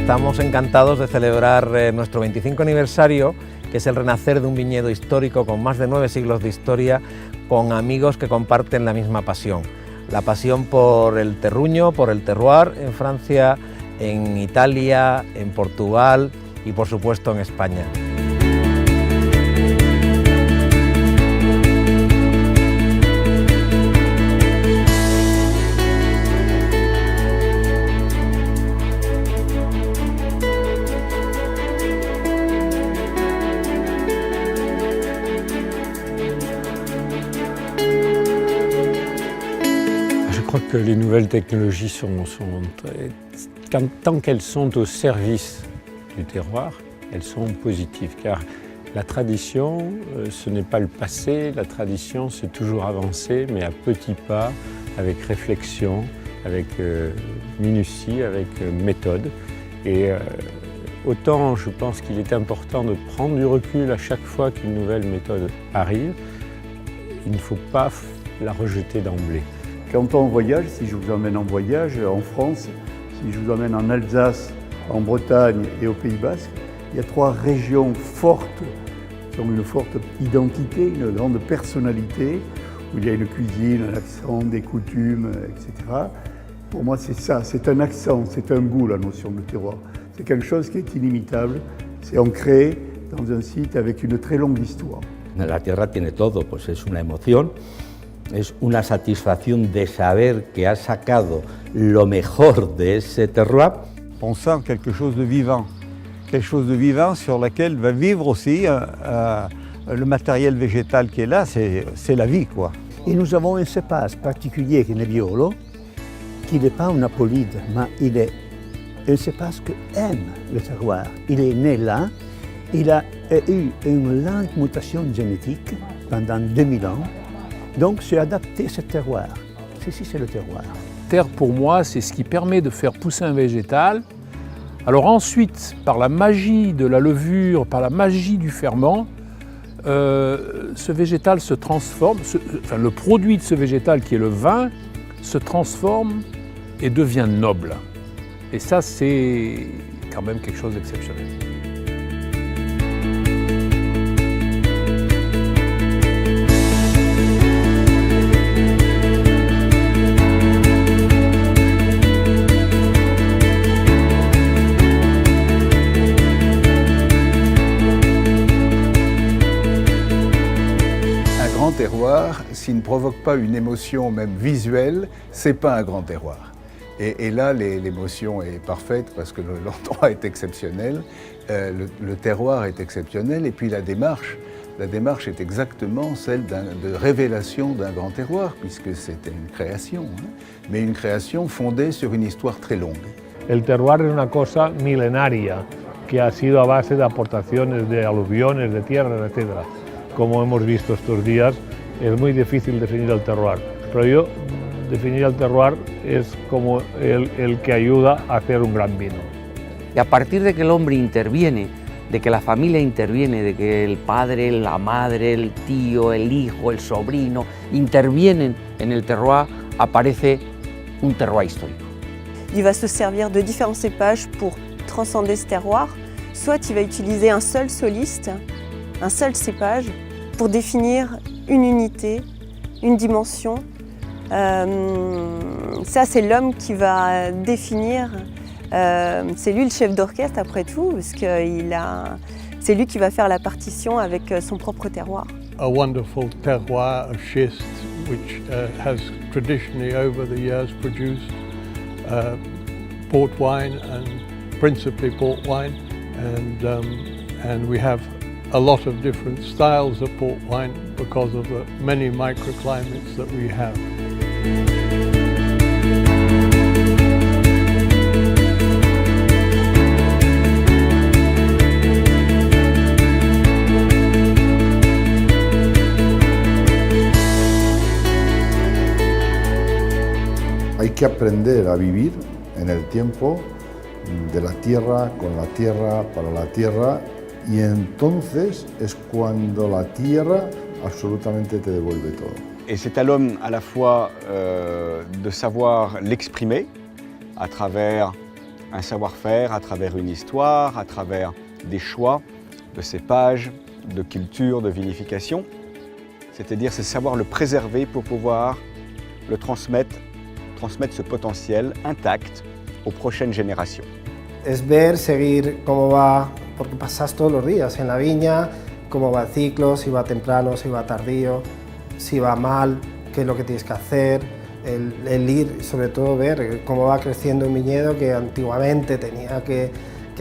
Estamos encantados de celebrar nuestro 25 aniversario, que es el renacer de un viñedo histórico con más de 9 siglos de historia, con amigos que comparten la misma pasión. La pasión por el terruño, por el terroir en Francia, en Italia, en Portugal y por supuesto en España. Je crois que les nouvelles technologies tant qu'elles sont au service du terroir, elles sont positives, car la tradition, ce n'est pas le passé, la tradition c'est toujours avancer, mais à petits pas, avec réflexion, avec minutie, avec méthode. Et autant je pense qu'il est important de prendre du recul à chaque fois qu'une nouvelle méthode arrive, il ne faut pas la rejeter d'emblée. Quand on voyage, si je vous emmène en voyage en France, si je vous emmène en Alsace, en Bretagne et au Pays Basque, il y a 3 régions fortes qui ont une forte identité, une grande personnalité, où il y a une cuisine, un accent, des coutumes, etc. Pour moi, c'est ça, c'est un accent, c'est un goût, la notion de terroir. C'est quelque chose qui est inimitable, c'est ancré dans un site avec une très longue histoire. La tierra tiene todo, pues es una emoción. Es una satisfacción de saber que ha sacado lo mejor de ese terroir. On sent quelque chose de vivant sur lequel va vivre aussi le matériel végétal qui est là, c'est la vie, quoi. Et nous avons un cépage particulier qui est Nebbiolo, qui n'est pas un apolide, mais il est un cépage qui aime le terroir. Il est né là, il a eu une lente mutation génétique pendant 2000 ans. Donc, c'est adapté à ce terroir. Ceci, c'est le terroir. Terre, pour moi, c'est ce qui permet de faire pousser un végétal. Alors ensuite, par la magie de la levure, par la magie du ferment, ce végétal se transforme, le produit de ce végétal qui est le vin, se transforme et devient noble. Et ça, c'est quand même quelque chose d'exceptionnel. Un grand terroir, s'il ne provoque pas une émotion même visuelle, c'est pas un grand terroir. Et là, l'émotion est parfaite parce que l'endroit est exceptionnel, le terroir est exceptionnel et puis la démarche est exactement celle de révélation d'un grand terroir puisque c'est une création, mais une création fondée sur une histoire très longue. El terroir es una cosa milenaria que ha sido a base de aportaciones de aluviones, de tierras, etc. Como hemos visto estos días, es muy difícil definir el terroir. Pero yo, definir el terroir es como el que ayuda a hacer un gran vino. Y a partir de que el hombre interviene, de que la familia interviene, de que el padre, la madre, el tío, el hijo, el sobrino intervienen en el terroir, aparece un terroir histórico. Il va se servir de différents cépages pour transcender ce terroir. Soit il va utiliser un seul soliste, un seul cépage, pour définir une unité, une dimension. Ça, c'est l'homme qui va définir, c'est lui le chef d'orchestre après tout, parce que c'est lui qui va faire la partition avec son propre terroir. A wonderful terroir of schist, which has traditionally over the years produced port wine and principally port wine, and we have a lot of different styles of port wine because of the many microclimates that we have. Hay que aprender a vivir en el tiempo de la tierra, con la tierra, para la tierra, y entonces es cuando la tierra absolutamente te devuelve todo. Et c'est à l'homme à la fois de savoir l'exprimer à travers un savoir-faire à travers une histoire, à travers des choix de cépages, de culture, de vinification. C'est-à-dire, c'est savoir le préserver pour pouvoir le transmettre ce potentiel intact aux prochaines générations. Es ver, seguir cómo va, porque pasas todos los días en la viña, cómo va el ciclo, si va temprano, si va tardío, si va mal, qué es lo que tienes que hacer, el ir, sobre todo ver cómo va creciendo un viñedo que antiguamente tenía que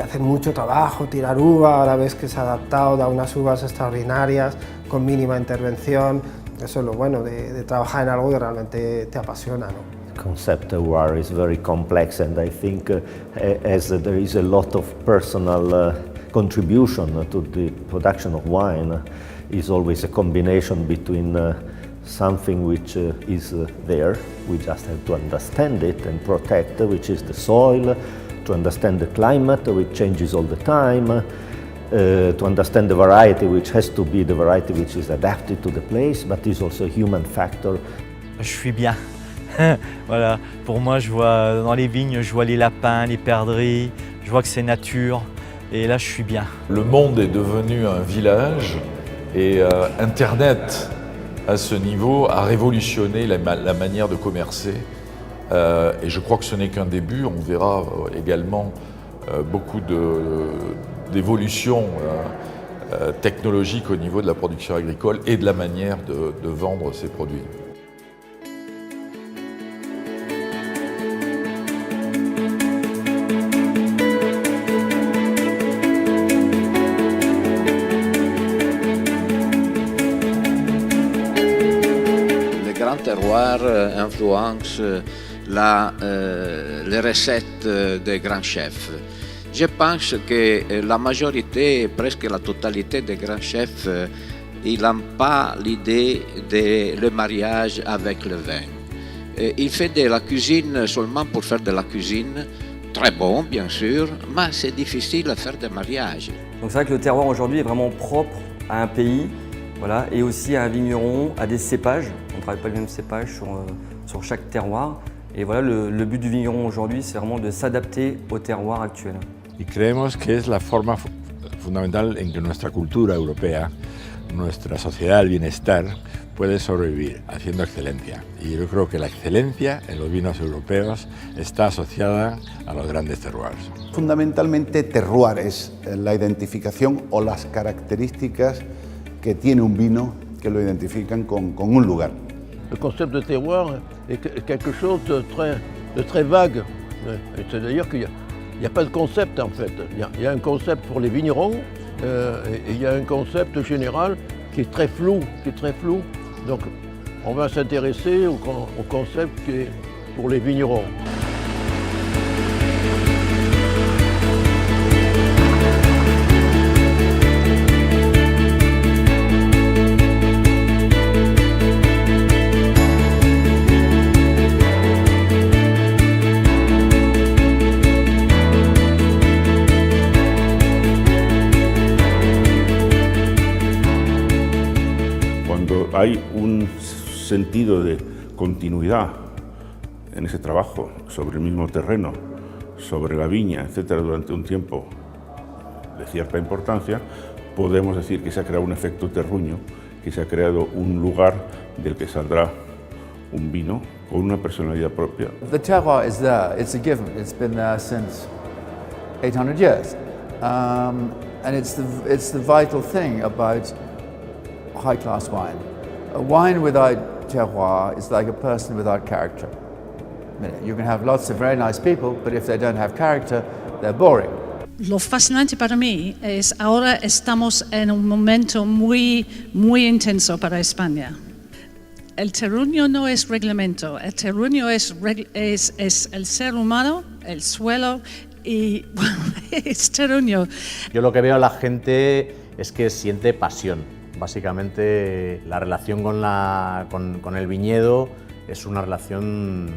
hacer mucho trabajo, tirar uva, ahora ves que se ha adaptado, da unas uvas extraordinarias, con mínima intervención. Eso es lo bueno de trabajar en algo que realmente te apasiona, ¿no? The concept terroir is very complex, and I think as there is a lot of personal contribution to the production of wine, is always a combination between something which is there, we just have to understand it and protect, which is the soil, to understand the climate, which changes all the time, to understand the variety, which has to be the variety which is adapted to the place, but is also a human factor. Je suis bien. Voilà, pour moi, je vois dans les vignes, je vois les lapins, les perdrix, je vois que c'est nature, et là, je suis bien. Le monde est devenu un village, et Internet, à ce niveau, a révolutionné la manière de commercer. Et je crois que ce n'est qu'un début. On verra également beaucoup d'évolutions technologiques au niveau de la production agricole et de la manière de vendre ces produits. Terroir influence les recettes des grands chefs. Je pense que la majorité, presque la totalité des grands chefs, ils n'ont pas l'idée de le mariage avec le vin. Ils font de la cuisine seulement pour faire de la cuisine, très bon bien sûr, mais c'est difficile à faire des mariages. Donc c'est vrai que le terroir aujourd'hui est vraiment propre à un pays. Voilà, et aussi à un vigneron, à des cépages. On ne travaille pas les mêmes cépages sur chaque terroir. Et voilà, le but du vigneron aujourd'hui, c'est vraiment de s'adapter au terroir actuel. Y creemos que es la forma fundamental en que nuestra cultura europea, nuestra sociedad del bienestar, puede sobrevivir haciendo excelencia. Y yo creo que la excelencia en los vinos europeos está asociada a los grandes terroirs. Fundamentalmente, terroir es la identificación o las características que tiene un vino que lo identifican con un lugar. Le concept de terroir est quelque chose de très vague. C'est-à-dire qu'il n'y a pas de concept en fait. Il y a un concept pour les vignerons et il y a un concept général qui est très flou. Donc on va s'intéresser au concept qui est pour les vignerons. Hay un sentido de continuidad en ese trabajo sobre el mismo terreno, sobre la viña, etcétera, durante un tiempo de cierta importancia, podemos decir que se ha creado un efecto terruño, que se ha creado un lugar del que saldrá un vino con una personalidad propia. The terroir is there, it's a given, it's been there since 800 years. And it's the vital thing about high-class wine. A wine without terroir is like a person without character. You can have lots of very nice people, but if they don't have character, they're boring. Lo fascinante para mí es ahora estamos en un momento muy intenso para España. El terruño no es reglamento, el terruño es el ser humano, el suelo y es terruño. Yo lo que veo en la gente es que siente pasión. Básicamente la relación con el viñedo es una relación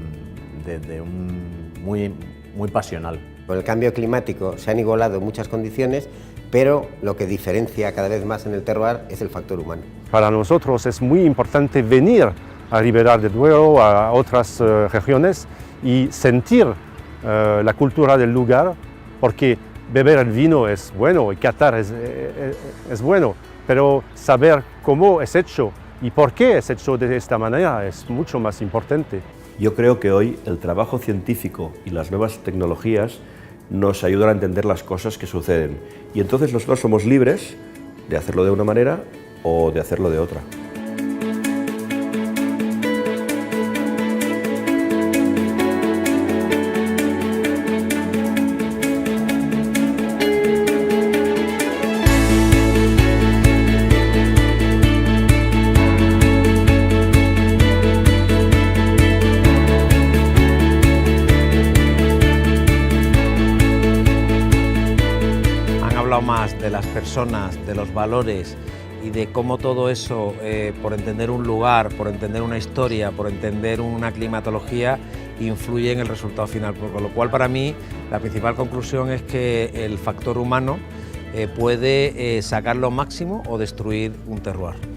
muy pasional. Con el cambio climático se han igualado muchas condiciones, pero lo que diferencia cada vez más en el terroir es el factor humano. Para nosotros es muy importante venir a Ribera del Duero, a otras regiones y sentir la cultura del lugar, porque beber el vino es bueno y catar es bueno, pero saber cómo es hecho y por qué es hecho de esta manera es mucho más importante. Yo creo que hoy el trabajo científico y las nuevas tecnologías nos ayudan a entender las cosas que suceden y entonces nosotros somos libres de hacerlo de una manera o de hacerlo de otra. Más de las personas, de los valores y de cómo todo eso, por entender un lugar, por entender una historia, por entender una climatología, influye en el resultado final. Con lo cual, para mí, la principal conclusión es que el factor humano puede sacar lo máximo o destruir un terroir.